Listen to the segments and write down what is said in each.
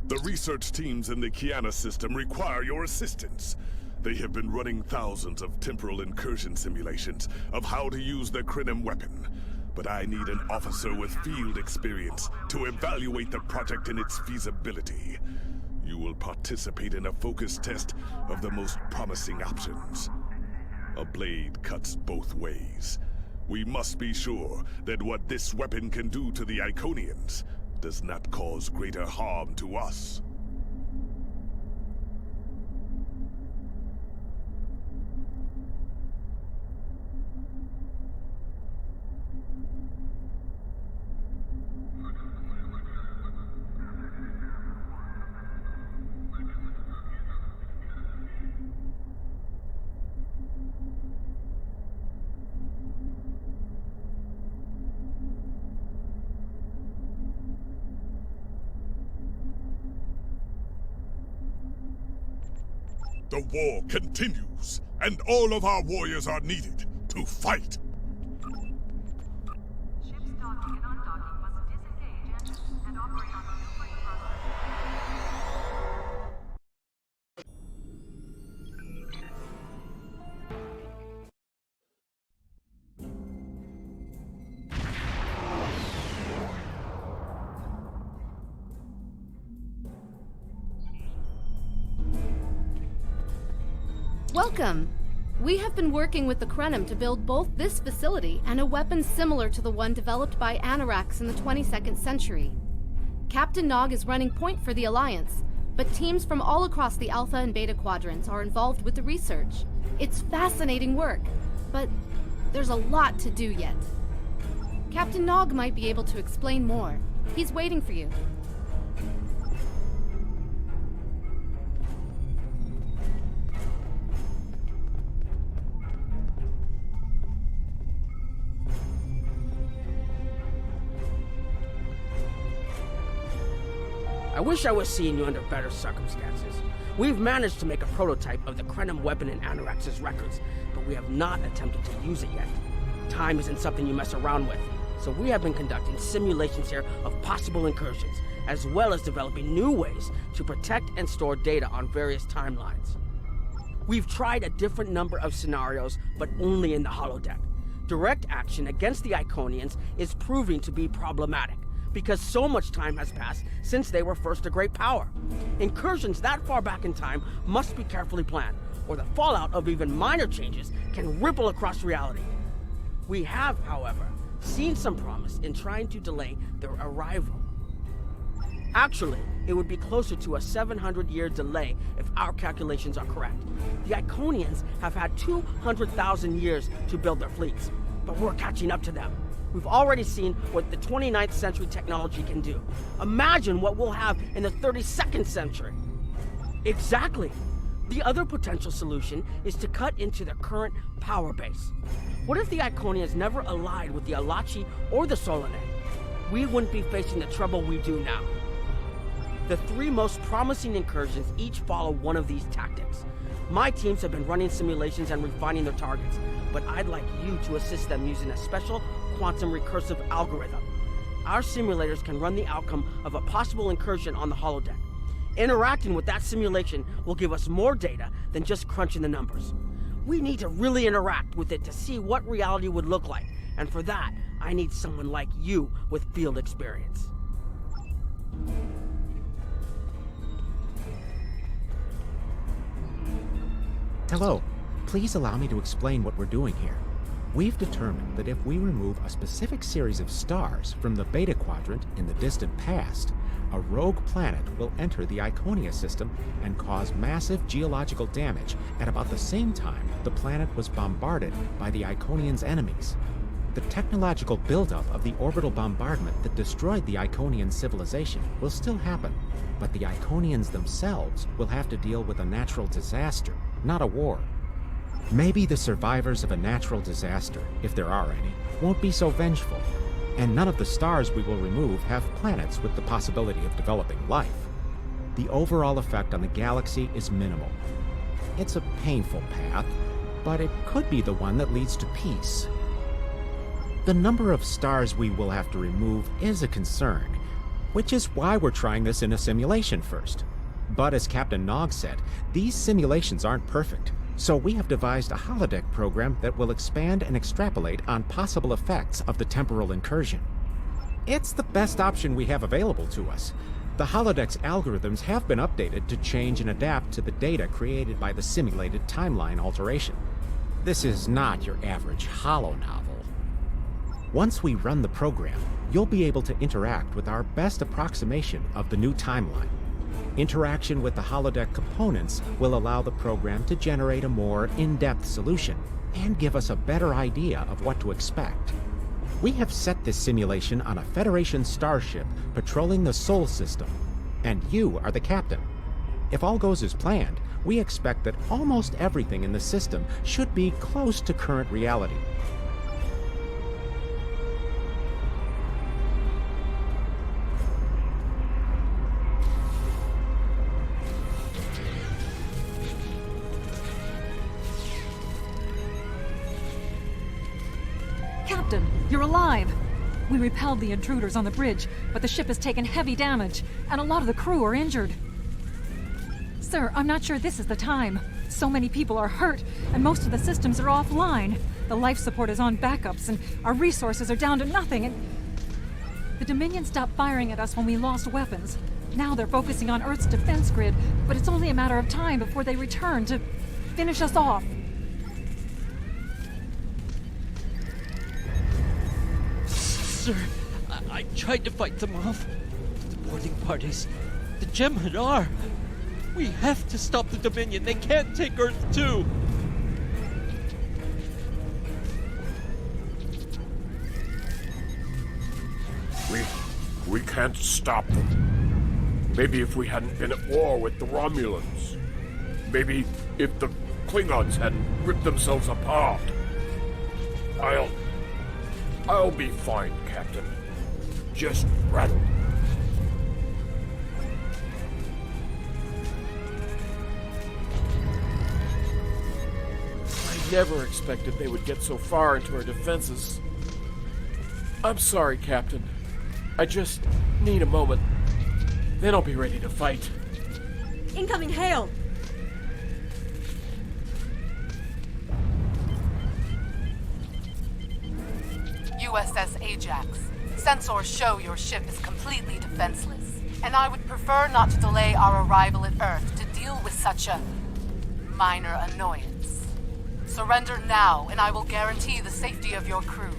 The research teams in the Kiana system require your assistance. They have been running thousands of temporal incursion simulations of how to use the Krenim weapon. But I need an officer with field experience to evaluate the project and its feasibility. You will participate in a focus test of the most promising options. A blade cuts both ways. We must be sure that what this weapon can do to the Iconians does not cause greater harm to us. The war continues, and all of our warriors are needed to fight. Ships docking and undocking must disengage engines and operate on maneuvering Welcome! We have been working with the Krenim to build both this facility and a weapon similar to the one developed by Anoraks in the 22nd century. Captain Nog is running point for the Alliance, but teams from all across the Alpha and Beta quadrants are involved with the research. It's fascinating work, but there's a lot to do yet. Captain Nog might be able to explain more. He's waiting for you. I wish I was seeing you under better circumstances. We've managed to make a prototype of the Krenim weapon in Anorax's records, but we have not attempted to use it yet. Time isn't something you mess around with, so we have been conducting simulations here of possible incursions, as well as developing new ways to protect and store data on various timelines. We've tried a different number of scenarios, but only in the holodeck. Direct action against the Iconians is proving to be problematic, because so much time has passed since they were first a great power. Incursions that far back in time must be carefully planned, or the fallout of even minor changes can ripple across reality. We have, however, seen some promise in trying to delay their arrival. Actually, it would be closer to a 700-year delay if our calculations are correct. The Iconians have had 200,000 years to build their fleets, but we're catching up to them. We've already seen what the 29th century technology can do. Imagine what we'll have in the 32nd century. Exactly. The other potential solution is to cut into their current power base. What if the Iconians never allied with the Alachi or the Solanae? We wouldn't be facing the trouble we do now. The three most promising incursions each follow one of these tactics. My teams have been running simulations and refining their targets, but I'd like you to assist them using a special quantum recursive algorithm. Our simulators can run the outcome of a possible incursion on the holodeck. Interacting with that simulation will give us more data than just crunching the numbers. We need to really interact with it to see what reality would look like, and for that, I need someone like you with field experience. Hello. Please allow me to explain what we're doing here. We've determined that if we remove a specific series of stars from the Beta Quadrant in the distant past, a rogue planet will enter the Iconia system and cause massive geological damage at about the same time the planet was bombarded by the Iconians' enemies. The technological buildup of the orbital bombardment that destroyed the Iconian civilization will still happen, but the Iconians themselves will have to deal with a natural disaster, not a war. Maybe the survivors of a natural disaster, if there are any, won't be so vengeful, and none of the stars we will remove have planets with the possibility of developing life. The overall effect on the galaxy is minimal. It's a painful path, but it could be the one that leads to peace. The number of stars we will have to remove is a concern, which is why we're trying this in a simulation first. But as Captain Nog said, these simulations aren't perfect, so we have devised a holodeck program that will expand and extrapolate on possible effects of the temporal incursion. It's the best option we have available to us. The holodeck's algorithms have been updated to change and adapt to the data created by the simulated timeline alteration. This is not your average holo novel. Once we run the program, you'll be able to interact with our best approximation of the new timeline. Interaction with the holodeck components will allow the program to generate a more in-depth solution and give us a better idea of what to expect. We have set this simulation on a Federation starship patrolling the Sol system, and you are the captain. If all goes as planned, we expect that almost everything in the system should be close to current reality. Captain, you're alive! We repelled the intruders on the bridge, but the ship has taken heavy damage, and a lot of the crew are injured. Sir, I'm not sure this is the time. So many people are hurt, and most of the systems are offline. The life support is on backups, and our resources are down to nothing, and... The Dominion stopped firing at us when we lost weapons. Now they're focusing on Earth's defense grid, but it's only a matter of time before they return to finish us off. Sir, I tried to fight them off. The boarding parties, the Jem'Hadar. We have to stop the Dominion. They can't take Earth too. We can't stop them. Maybe if we hadn't been at war with the Romulans. Maybe if the Klingons hadn't ripped themselves apart. I'll be fine, Captain. Just run. I never expected they would get so far into our defenses. I'm sorry, Captain. I just need a moment. Then I'll be ready to fight. Incoming hail! USS Ajax. Sensors show your ship is completely defenseless, and I would prefer not to delay our arrival at Earth to deal with such a minor annoyance. Surrender now, and I will guarantee the safety of your crew.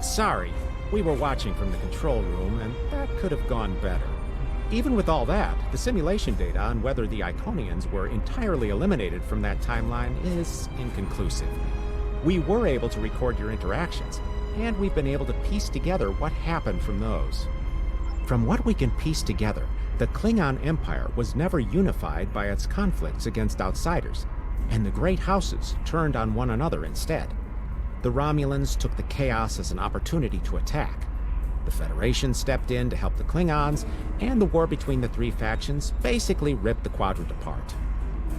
Sorry, we were watching from the control room, and that could have gone better. Even with all that, the simulation data on whether the Iconians were entirely eliminated from that timeline is inconclusive. We were able to record your interactions, and we've been able to piece together what happened from those. From what we can piece together, the Klingon Empire was never unified by its conflicts against outsiders, and the Great Houses turned on one another instead. The Romulans took the chaos as an opportunity to attack. The Federation stepped in to help the Klingons, and the war between the three factions basically ripped the quadrant apart.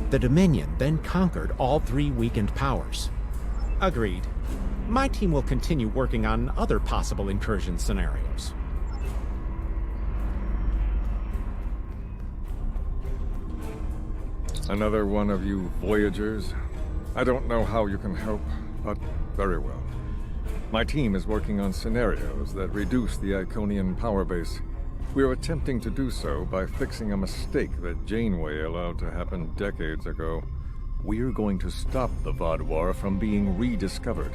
The Dominion then conquered all three weakened powers. Agreed. My team will continue working on other possible incursion scenarios. Another one of you Voyagers? I don't know how you can help, but very well. My team is working on scenarios that reduce the Iconian power base. We're attempting to do so by fixing a mistake that Janeway allowed to happen decades ago. We're going to stop the Vaadwaur from being rediscovered.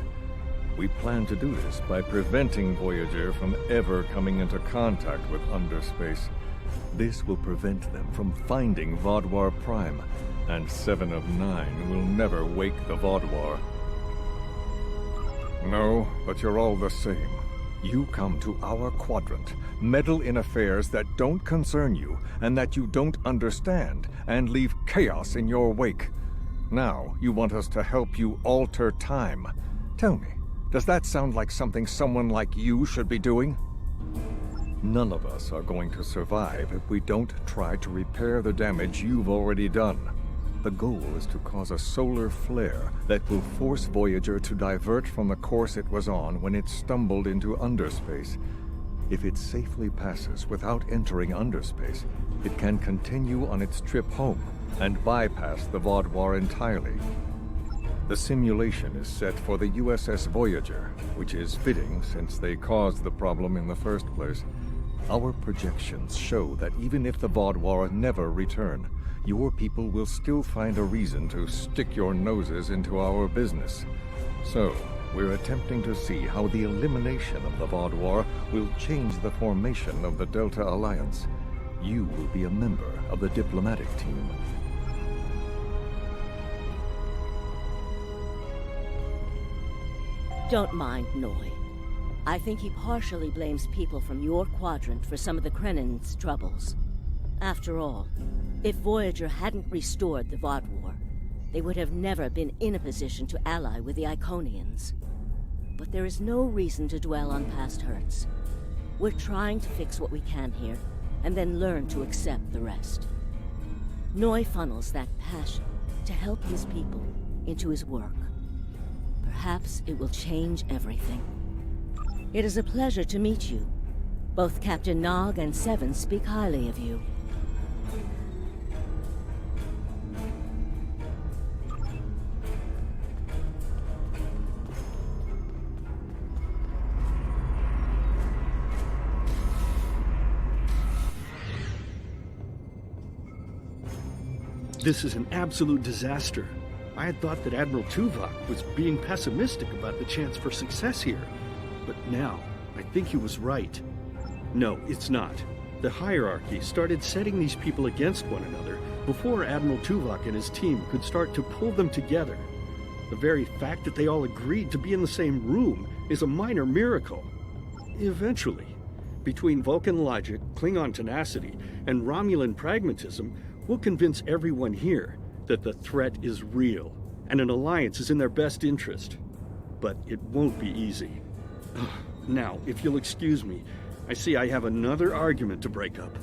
We plan to do this by preventing Voyager from ever coming into contact with underspace. This will prevent them from finding Vaadwaur Prime, and 7 of 9 will never wake the Vaadwaur. No, but you're all the same. You come to our quadrant, meddle in affairs that don't concern you and that you don't understand, and leave chaos in your wake. Now, you want us to help you alter time. Tell me, does that sound like something someone like you should be doing? None of us are going to survive if we don't try to repair the damage you've already done. The goal is to cause a solar flare that will force Voyager to divert from the course it was on when it stumbled into underspace. If it safely passes without entering underspace, it can continue on its trip home and bypass the Vaudouar entirely. The simulation is set for the USS Voyager, which is fitting since they caused the problem in the first place. Our projections show that even if the Vaudouar never return, your people will still find a reason to stick your noses into our business. So, we're attempting to see how the elimination of the Vaudouar will change the formation of the Delta Alliance. You will be a member of the diplomatic team. Don't mind Noi. I think he partially blames people from your quadrant for some of the Krennin's troubles. After all, if Voyager hadn't restored the Vaudouar, they would have never been in a position to ally with the Iconians. But there is no reason to dwell on past hurts. We're trying to fix what we can here, and then learn to accept the rest. Noi funnels that passion to help his people into his work. Perhaps it will change everything. It is a pleasure to meet you. Both Captain Nog and Seven speak highly of you. This is an absolute disaster. I had thought that Admiral Tuvok was being pessimistic about the chance for success here. But now, I think he was right. No, it's not. The hierarchy started setting these people against one another before Admiral Tuvok and his team could start to pull them together. The very fact that they all agreed to be in the same room is a minor miracle. Eventually, between Vulcan logic, Klingon tenacity, and Romulan pragmatism, we'll convince everyone here that the threat is real, and an alliance is in their best interest. But it won't be easy. Now, if you'll excuse me, I see I have another argument to break up.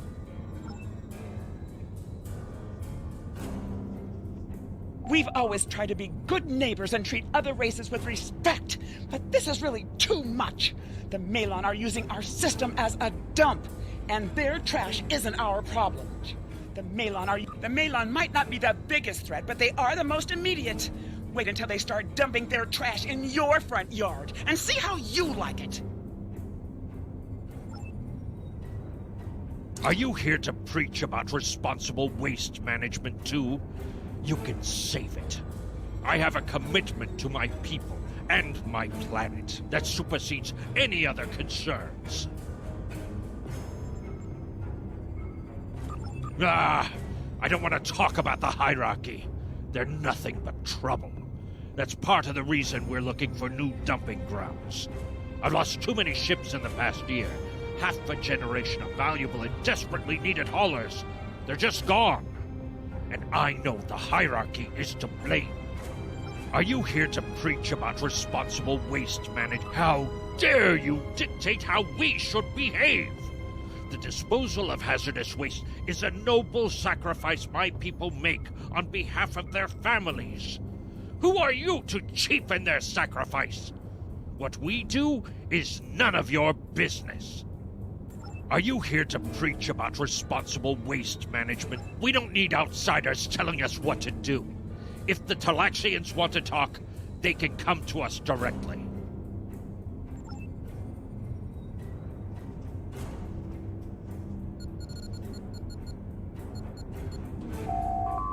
We've always tried to be good neighbors and treat other races with respect, but this is really too much. The Malon are using our system as a dump, and their trash isn't our problem. The Malon might not be the biggest threat, but they are the most immediate. Wait until they start dumping their trash in your front yard, and see how you like it. Are you here to preach about responsible waste management too? You can save it. I have a commitment to my people and my planet that supersedes any other concerns. I don't want to talk about the hierarchy. They're nothing but trouble. That's part of the reason we're looking for new dumping grounds. I've lost too many ships in the past year. Half a generation of valuable and desperately needed haulers. They're just gone. And I know the hierarchy is to blame. Are you here to preach about responsible waste management? How dare you dictate how we should behave? The disposal of hazardous waste is a noble sacrifice my people make on behalf of their families. Who are you to cheapen their sacrifice? What we do is none of your business. Are you here to preach about responsible waste management? We don't need outsiders telling us what to do. If the Talaxians want to talk, they can come to us directly.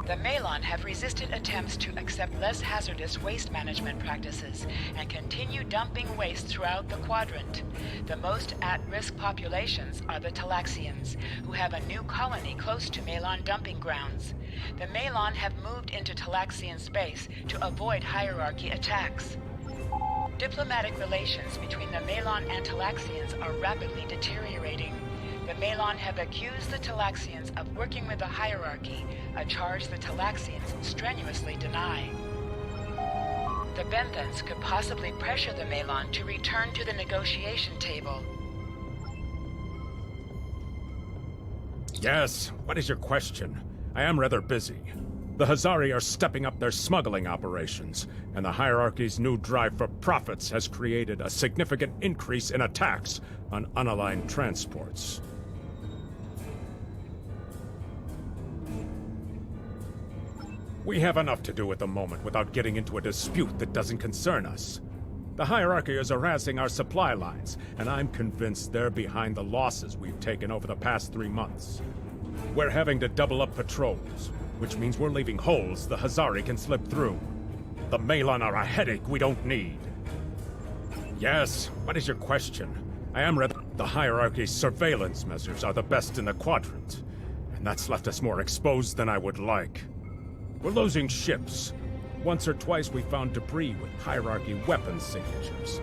The Malon have resisted attempts to accept less hazardous waste management practices and continue dumping waste throughout the quadrant. The most at-risk populations are the Talaxians, who have a new colony close to Malon dumping grounds. The Malon have moved into Talaxian space to avoid hierarchy attacks. Diplomatic relations between the Malon and Talaxians are rapidly deteriorating. The Malon have accused the Talaxians of working with the hierarchy, a charge the Talaxians strenuously deny. The Benthans could possibly pressure the Malon to return to the negotiation table. Yes, what is your question? I am rather busy. The Hazari are stepping up their smuggling operations, and the hierarchy's new drive for profits has created a significant increase in attacks on unaligned transports. We have enough to do at the moment without getting into a dispute that doesn't concern us. The hierarchy is harassing our supply lines, and I'm convinced they're behind the losses we've taken over the past 3 months. We're having to double up patrols, which means we're leaving holes the Hazari can slip through. The Malon are a headache we don't need. Yes, what is your question? I am rather... The hierarchy's surveillance measures are the best in the quadrant, and that's left us more exposed than I would like. We're losing ships. Once or twice we found debris with hierarchy weapons signatures,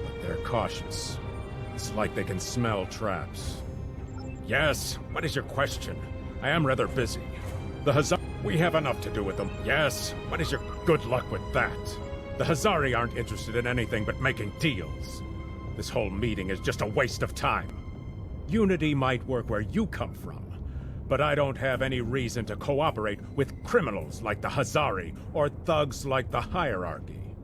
but they're cautious. It's like they can smell traps. Yes, what is your question? I am rather busy. The Hazari... We have enough to do with them. Yes, what is your... Good luck with that. The Hazari aren't interested in anything but making deals. This whole meeting is just a waste of time. Unity might work where you come from, but I don't have any reason to cooperate with criminals like the Hazari or thugs like the hierarchy.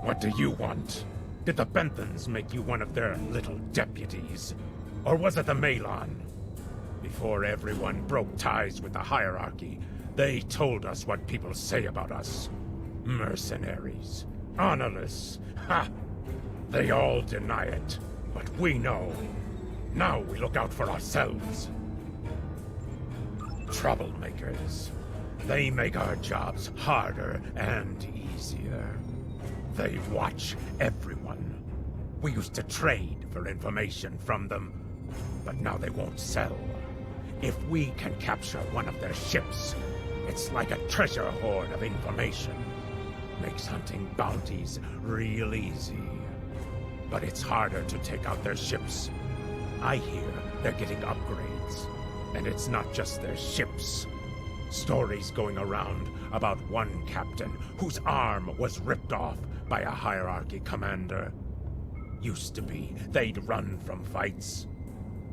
What do you want? Did the Benthans make you one of their little deputies? Or was it the Malon? Before everyone broke ties with the hierarchy, they told us what people say about us. Mercenaries. Honorless. Ha! They all deny it, but we know. Now we look out for ourselves. Troublemakers. They make our jobs harder and easier. They watch everyone. We used to trade for information from them, but now they won't sell. If we can capture one of their ships, it's like a treasure hoard of information. Makes hunting bounties real easy. But it's harder to take out their ships. I hear they're getting upgrades. And it's not just their ships. Stories going around about one captain whose arm was ripped off by a hierarchy commander. Used to be they'd run from fights.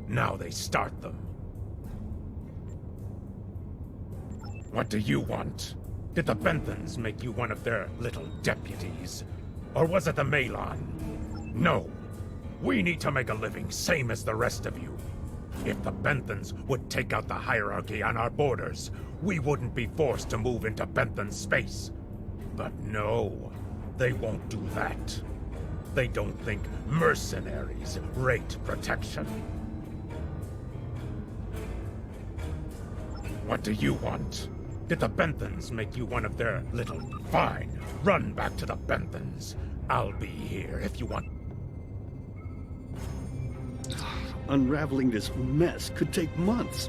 Now they start them. What do you want? Did the Benthans make you one of their little deputies? Or was it the Malon? No. We need to make a living, same as the rest of you. If the Benthans would take out the hierarchy on our borders, we wouldn't be forced to move into Benthan space. But no, they won't do that. They don't think mercenaries rate protection. What do you want? Did the Benthans make you one of their little... Fine, run back to the Benthans. I'll be here if you want... Unraveling this mess could take months,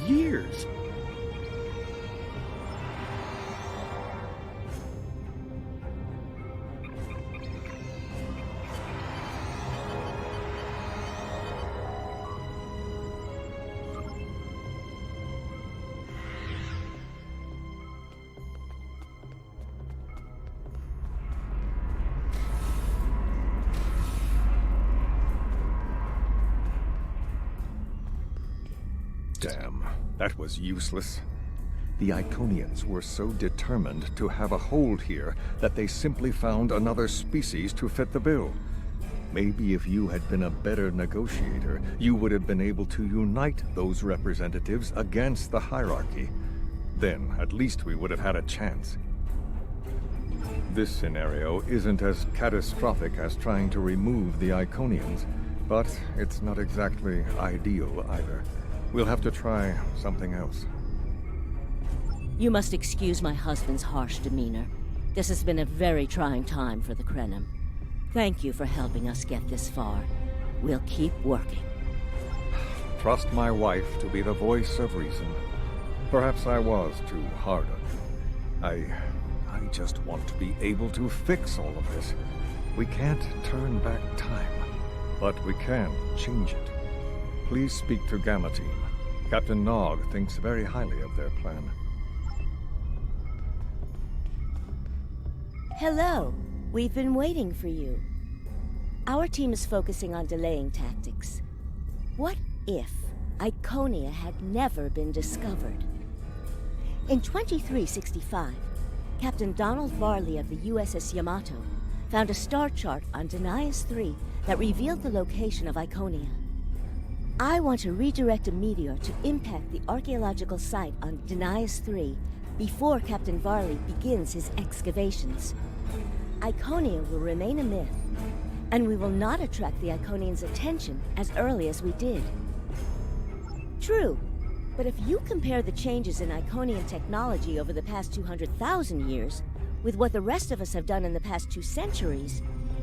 years. Damn, that was useless. The Iconians were so determined to have a hold here that they simply found another species to fit the bill. Maybe if you had been a better negotiator, you would have been able to unite those representatives against the hierarchy. Then, at least we would have had a chance. This scenario isn't as catastrophic as trying to remove the Iconians, but it's not exactly ideal either. We'll have to try something else. You must excuse my husband's harsh demeanor. This has been a very trying time for the Krenim. Thank you for helping us get this far. We'll keep working. Trust my wife to be the voice of reason. Perhaps I was too hard on you. I just want to be able to fix all of this. We can't turn back time, but we can change it. Please speak to Gamma Team. Captain Nog thinks very highly of their plan. Hello. We've been waiting for you. Our team is focusing on delaying tactics. What if Iconia had never been discovered? In 2365, Captain Donald Varley of the USS Yamato found a star chart on Denias 3 that revealed the location of Iconia. I want to redirect a meteor to impact the archaeological site on Denias 3 before Captain Varley begins his excavations. Iconia will remain a myth, and we will not attract the Iconians' attention as early as we did. True, but if you compare the changes in Iconian technology over the past 200,000 years with what the rest of us have done in the past 2 centuries,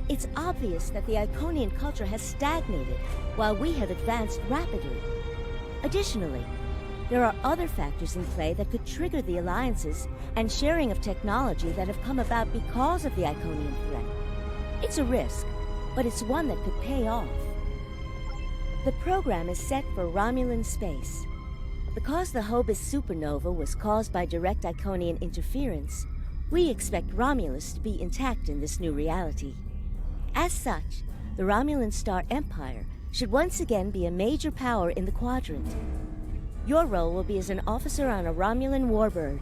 it's obvious that the Iconian culture has stagnated while we have advanced rapidly. Additionally, there are other factors in play that could trigger the alliances and sharing of technology that have come about because of the Iconian threat. It's a risk, but it's one that could pay off. The program is set for Romulan space. Because the Hobus supernova was caused by direct Iconian interference, we expect Romulus to be intact in this new reality. As such, the Romulan Star Empire should once again be a major power in the quadrant. Your role will be as an officer on a Romulan warbird.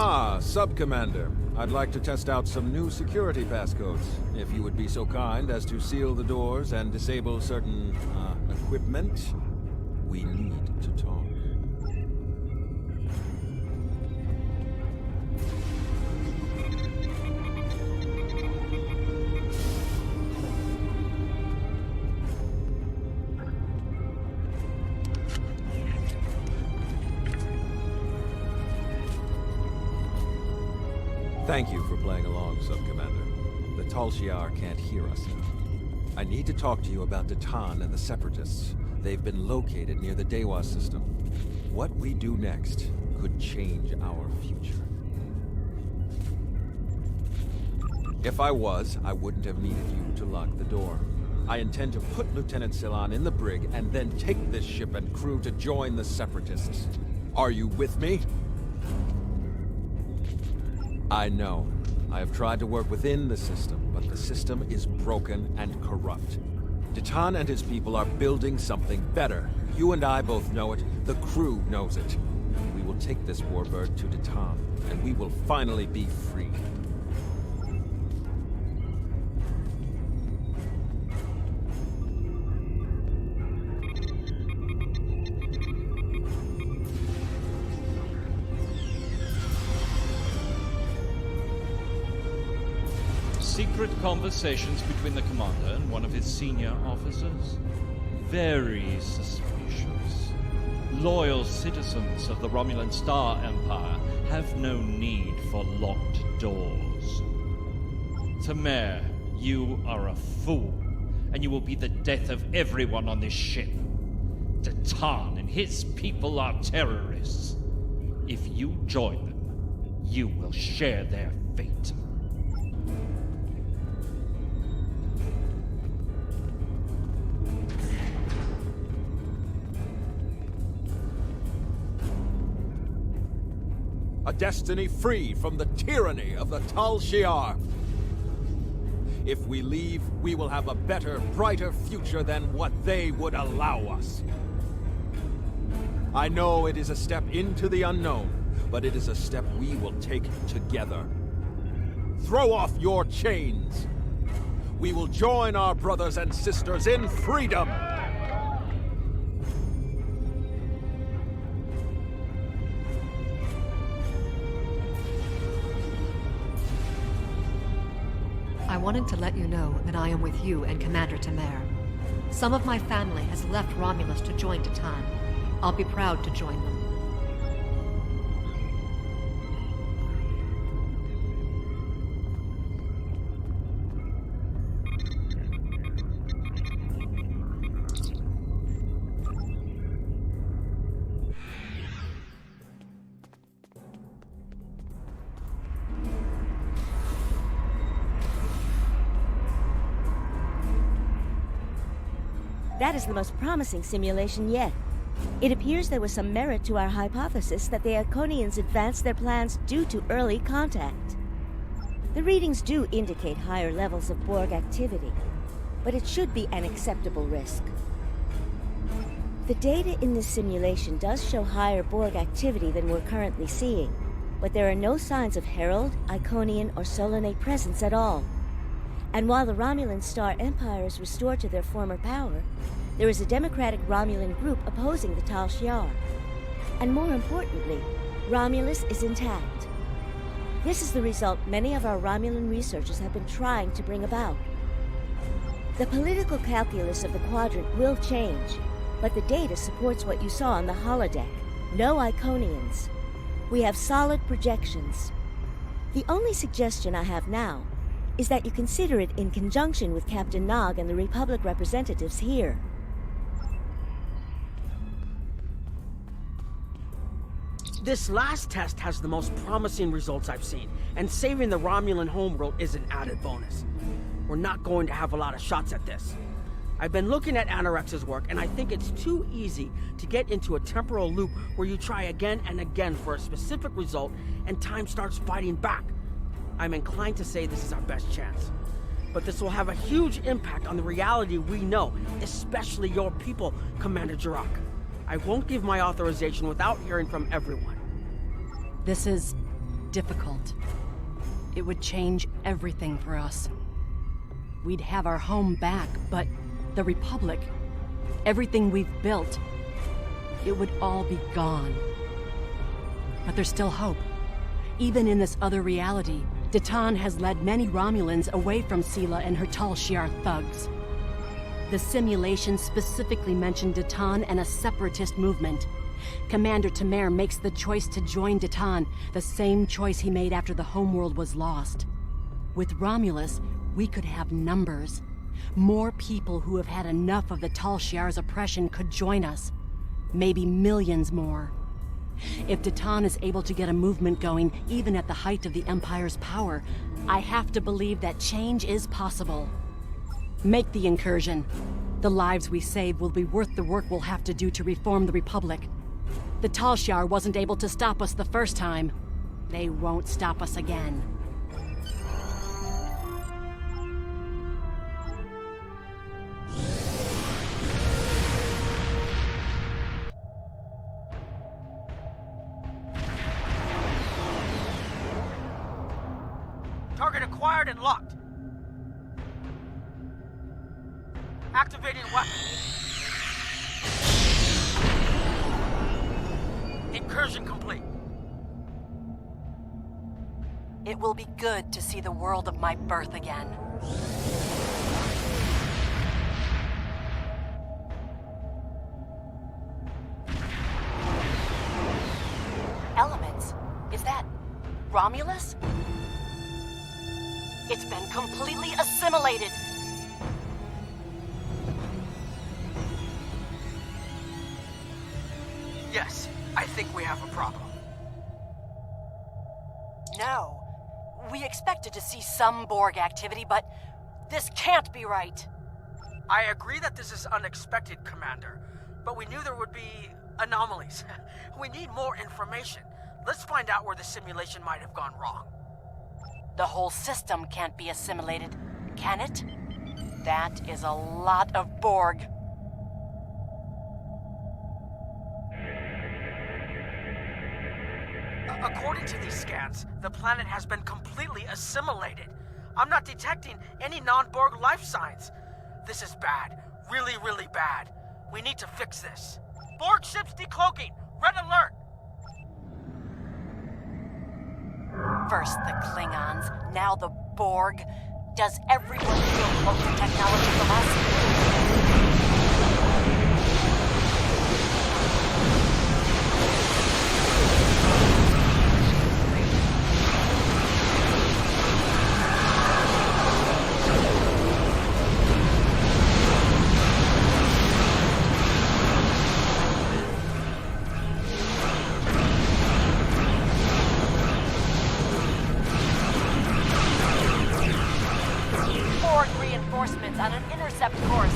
Ah, Sub-Commander. I'd like to test out some new security passcodes, if you would be so kind as to seal the doors and disable certain, equipment. We need to talk. Thank you for playing along, Sub-Commander. The Tal Shiar can't hear us now. I need to talk to you about Datan and the Separatists. They've been located near the Dewa system. What we do next could change our future. If I was, I wouldn't have needed you to lock the door. I intend to put Lieutenant Silan in the brig and then take this ship and crew to join the Separatists. Are you with me? I know. I have tried to work within the system, but the system is broken and corrupt. Datan and his people are building something better. You and I both know it. The crew knows it. We will take this warbird to Datan, and we will finally be free. Secret conversations between the commander and one of his senior officers? Very suspicious. Loyal citizens of the Romulan Star Empire have no need for locked doors. Tamer, you are a fool, and you will be the death of everyone on this ship. Datan and his people are terrorists. If you join them, you will share their fate. A destiny free from the tyranny of the Tal Shiar. If we leave, we will have a better, brighter future than what they would allow us. I know it is a step into the unknown, but it is a step we will take together. Throw off your chains. We will join our brothers and sisters in freedom. I wanted to let you know that I am with you and Commander Tamer. Some of my family has left Romulus to join Datan. I'll be proud to join them. That is the most promising simulation yet. It appears there was some merit to our hypothesis that the Iconians advanced their plans due to early contact. The readings do indicate higher levels of Borg activity, but it should be an acceptable risk. The data in this simulation does show higher Borg activity than we're currently seeing, but there are no signs of Herald, Iconian, or Solonate presence at all. And while the Romulan Star Empire is restored to their former power, there is a democratic Romulan group opposing the Tal Shiar. And more importantly, Romulus is intact. This is the result many of our Romulan researchers have been trying to bring about. The political calculus of the Quadrant will change, but the data supports what you saw on the holodeck. No Iconians. We have solid projections. The only suggestion I have now is that you consider it in conjunction with Captain Nog and the Republic representatives here. This last test has the most promising results I've seen, and saving the Romulan homeworld is an added bonus. We're not going to have a lot of shots at this. I've been looking at Anorex's work, and I think it's too easy to get into a temporal loop where you try again and again for a specific result, and time starts fighting back. I'm inclined to say this is our best chance. But this will have a huge impact on the reality we know, especially your people, Commander Jirak. I won't give my authorization without hearing from everyone. This is difficult. It would change everything for us. We'd have our home back, but the Republic, everything we've built, it would all be gone. But there's still hope. Even in this other reality, Datan has led many Romulans away from Sela and her Tal Shiar thugs. The simulation specifically mentioned Datan and a separatist movement. Commander Tamer makes the choice to join Datan, the same choice he made after the homeworld was lost. With Romulus, we could have numbers. More people who have had enough of the Tal Shiar's oppression could join us. Maybe millions more. If Datan is able to get a movement going, even at the height of the Empire's power, I have to believe that change is possible. Make the incursion. The lives we save will be worth the work we'll have to do to reform the Republic. The Tal Shiar wasn't able to stop us the first time. They won't stop us again. Target acquired and locked. Activating weapon. Incursion complete. It will be good to see the world of my birth again. Elements? Is that Romulus? It's been completely assimilated. Yes, I think we have a problem. No. We expected to see some Borg activity, but this can't be right. I agree that this is unexpected, Commander, but we knew there would be anomalies. We need more information. Let's find out where the simulation might have gone wrong. The whole system can't be assimilated, can it? That is a lot of Borg. According to these scans, the planet has been completely assimilated. I'm not detecting any non-Borg life signs. This is bad. Really, really bad. We need to fix this. Borg ships decloaking! Red alert! First the Klingons, now the Borg. Does everyone steal local technology from us? Reinforcements on an intercept course.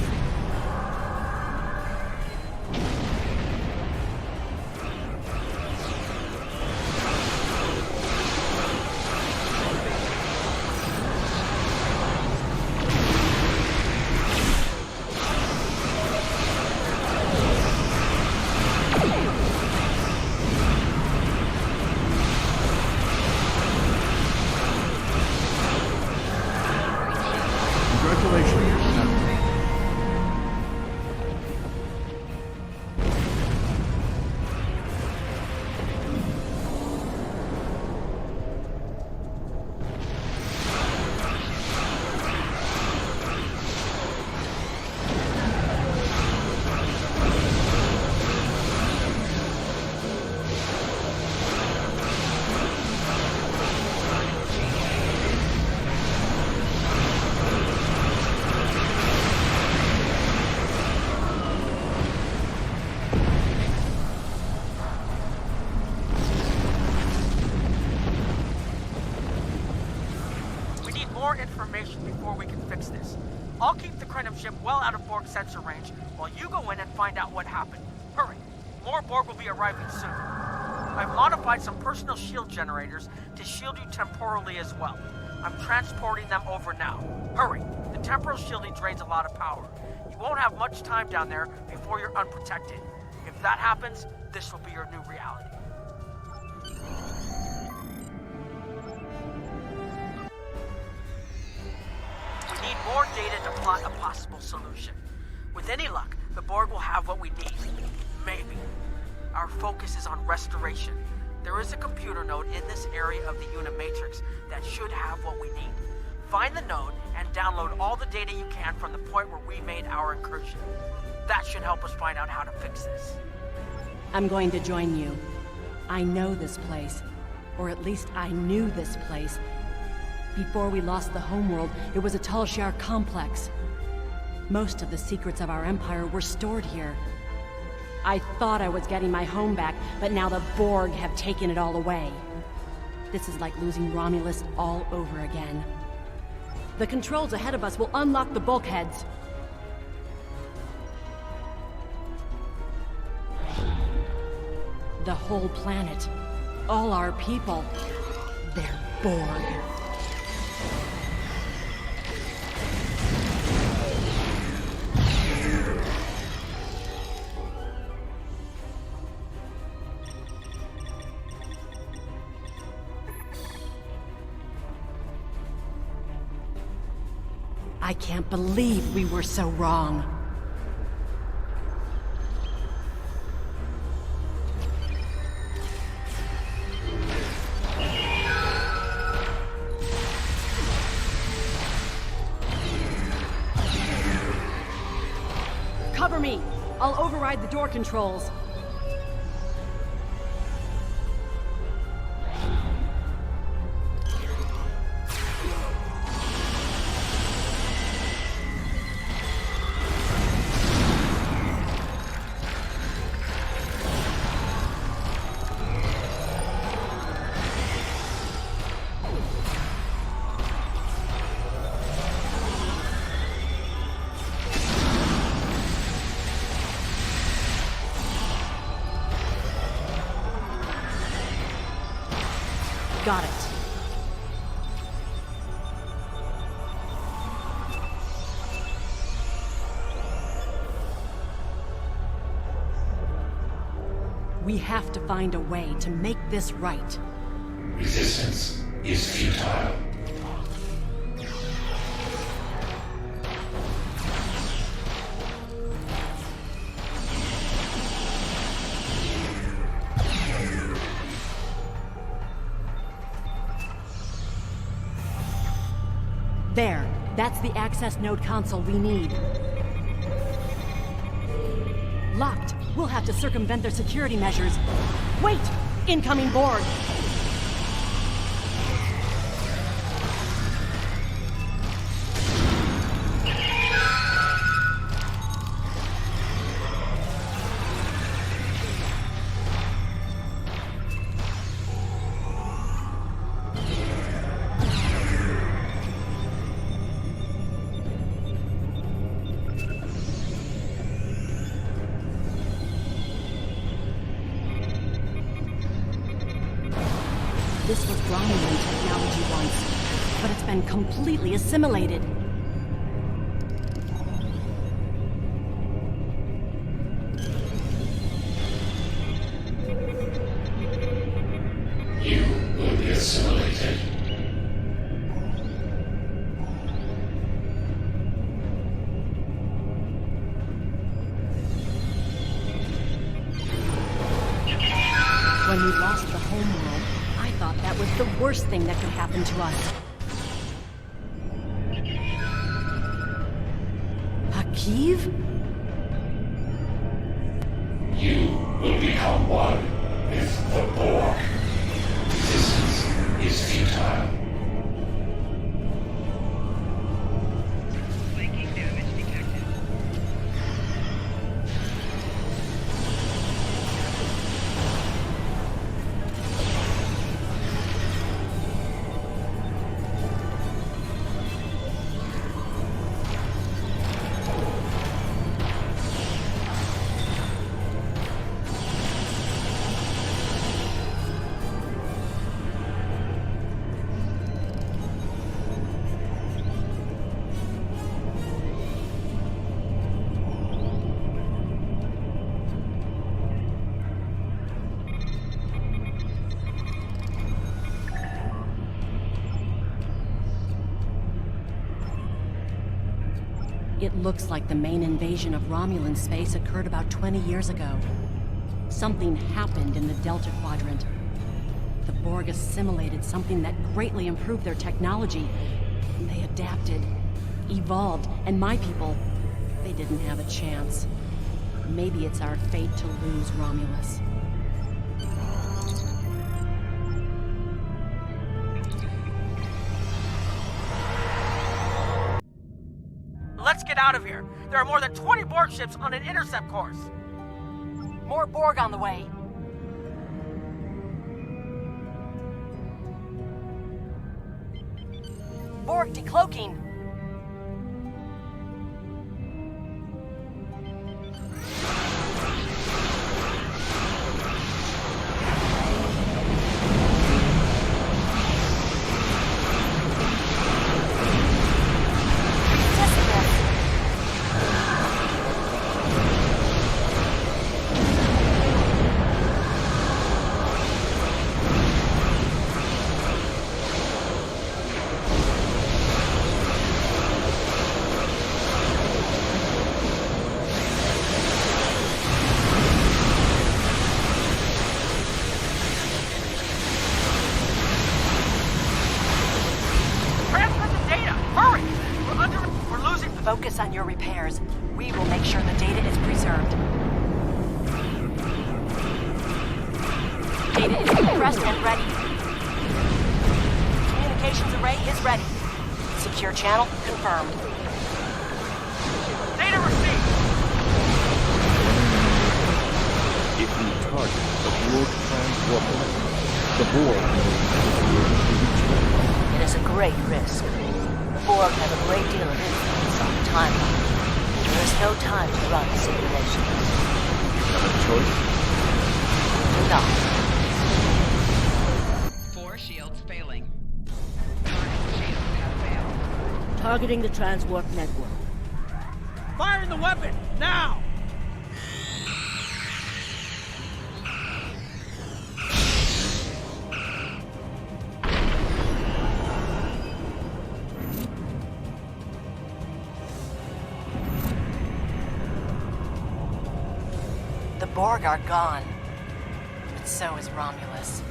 we can fix this. I'll keep the Krenim ship well out of Borg sensor range while you go in and find out what happened. Hurry. More Borg will be arriving soon. I've modified some personal shield generators to shield you temporally as well. I'm transporting them over now. Hurry. The temporal shielding drains a lot of power. You won't have much time down there before you're unprotected. If that happens, this will be your new reality. We need more data to plot a possible solution. With any luck, the Borg will have what we need. Maybe. Our focus is on restoration. There is a computer node in this area of the Unimatrix that should have what we need. Find the node and download all the data you can from the point where we made our incursion. That should help us find out how to fix this. I'm going to join you. I know this place. Or at least I knew this place. Before we lost the homeworld, it was a Talshar complex. Most of the secrets of our empire were stored here. I thought I was getting my home back, but now the Borg have taken it all away. This is like losing Romulus all over again. The controls ahead of us will unlock the bulkheads. The whole planet. All our people. They're Borg. I can't believe we were so wrong. Cover me! I'll override the door controls. Got it. We have to find a way to make this right. Resistance is futile. There. That's the access node console we need. Locked. We'll have to circumvent their security measures. Wait! Incoming Borg! This was Romulan technology once, but it's been completely assimilated. You will be assimilated. When we lost the homeworld, I thought that was the worst thing that could happen to us. Hakiv? You will become one with the Borg. Resistance is futile. Flanking damage detected. It looks like the main invasion of Romulan space occurred about 20 years ago. Something happened in the Delta Quadrant. The Borg assimilated something that greatly improved their technology. They adapted, evolved, and my people, they didn't have a chance. Maybe it's our fate to lose Romulus. Let's get out of here. There are more than 20 Borg ships on an intercept course. More Borg on the way. Borg decloaking. Focus on your repairs. We will make sure the data is preserved. Data is compressed and ready. Communications array is ready. Secure channel confirmed. Data received! If we target the Borg transporter, the Borg will reach them. It is a great risk. The Borg have a great deal of influence on the timeline. There is no time to run simulations. Have a choice? No. 4 shields failing. Targeting the transwarp network. Fire in the weapon, now! The Borg are gone, but so is Romulus.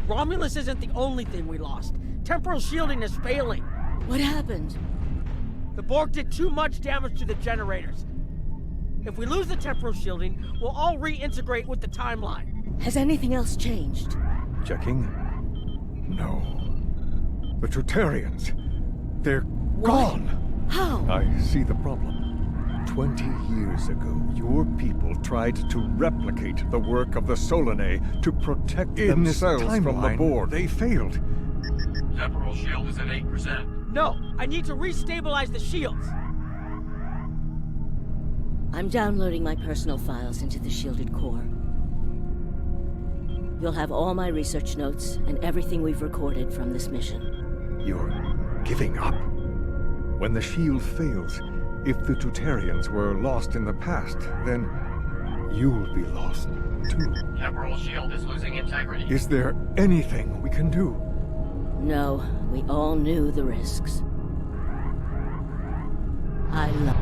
Romulus isn't the only thing we lost. Temporal shielding is failing. What happened? The Borg did too much damage to the generators. If we lose the temporal shielding, we'll all reintegrate with the timeline. Has anything else changed? Checking. No. The Tutarians. They're gone. How? I see the problem. 20 years ago, your people tried to replicate the work of the Solanae to protect themselves from the Borg. They failed. Temporal shield is at 8%. No, I need to restabilize the shields. I'm downloading my personal files into the shielded core. You'll have all my research notes and everything we've recorded from this mission. You're giving up. When the shield fails, if the Tutarians were lost in the past, then you'll be lost too. Temporal shield is losing integrity. Is there anything we can do? No, we all knew the risks. I love...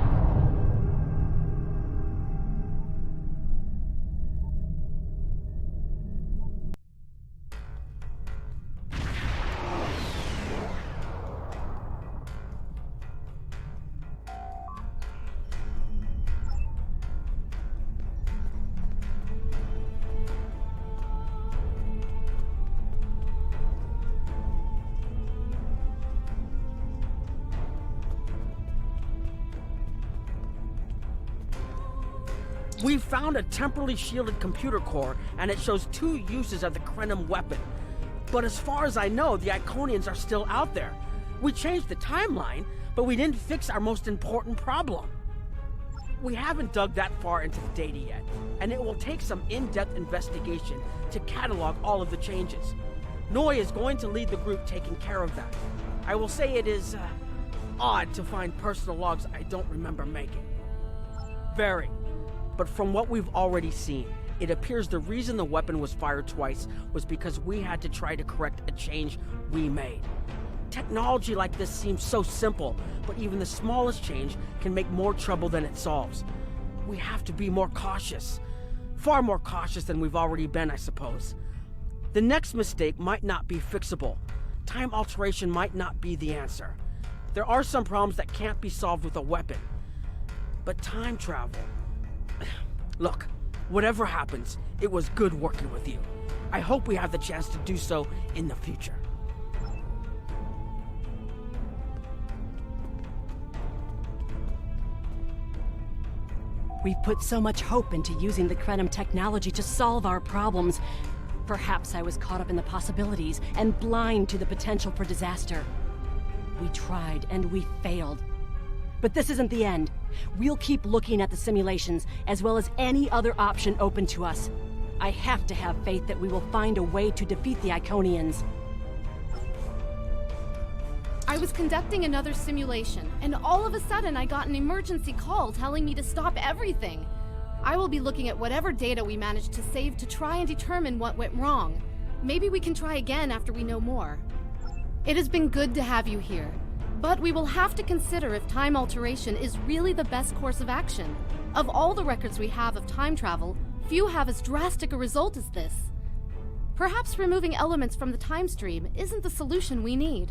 We found a temporally shielded computer core, and it shows 2 uses of the Krenim weapon. But as far as I know, the Iconians are still out there. We changed the timeline, but we didn't fix our most important problem. We haven't dug that far into the data yet, and it will take some in-depth investigation to catalog all of the changes. Noi is going to lead the group taking care of that. I will say it is, odd to find personal logs I don't remember making. Very. But from what we've already seen, it appears the reason the weapon was fired twice was because we had to try to correct a change we made. Technology like this seems so simple, but even the smallest change can make more trouble than it solves. We have to be more cautious. Far more cautious than we've already been, I suppose. The next mistake might not be fixable. Time alteration might not be the answer. There are some problems that can't be solved with a weapon. But time travel... Look, whatever happens, it was good working with you. I hope we have the chance to do so in the future. We've put so much hope into using the Krenim technology to solve our problems. Perhaps I was caught up in the possibilities and blind to the potential for disaster. We tried and we failed. But this isn't the end. We'll keep looking at the simulations as well as any other option open to us. I have to have faith that we will find a way to defeat the Iconians. I was conducting another simulation, and all of a sudden I got an emergency call telling me to stop everything. I will be looking at whatever data we managed to save to try and determine what went wrong. Maybe we can try again after we know more. It has been good to have you here, but we will have to consider if time alteration is really the best course of action. Of all the records we have of time travel, few have as drastic a result as this. Perhaps removing elements from the time stream isn't the solution we need.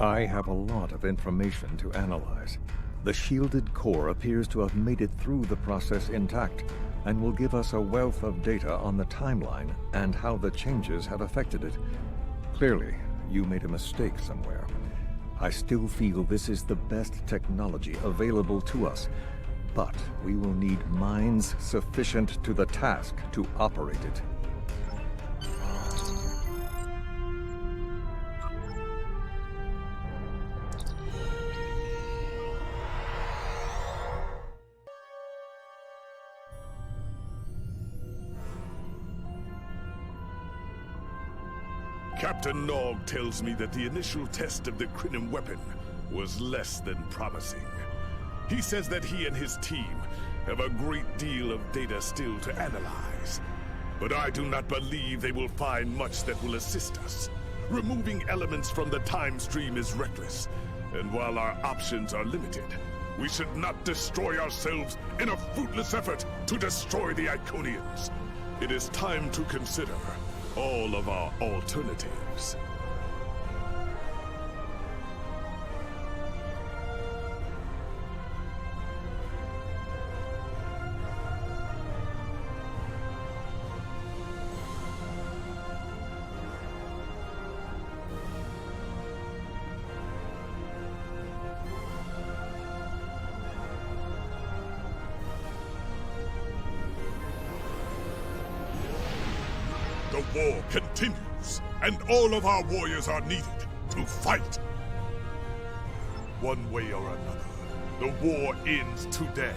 I have a lot of information to analyze. The shielded core appears to have made it through the process intact, and will give us a wealth of data on the timeline and how the changes have affected it. Clearly, you made a mistake somewhere. I still feel this is the best technology available to us, but we will need minds sufficient to the task to operate it. Captain Nog tells me that the initial test of the Krenim weapon was less than promising. He says that he and his team have a great deal of data still to analyze. But I do not believe they will find much that will assist us. Removing elements from the time stream is reckless, and while our options are limited, we should not destroy ourselves in a fruitless effort to destroy the Iconians. It is time to consider all of our alternatives. The war continues, and all of our warriors are needed to fight. One way or another, the war ends today.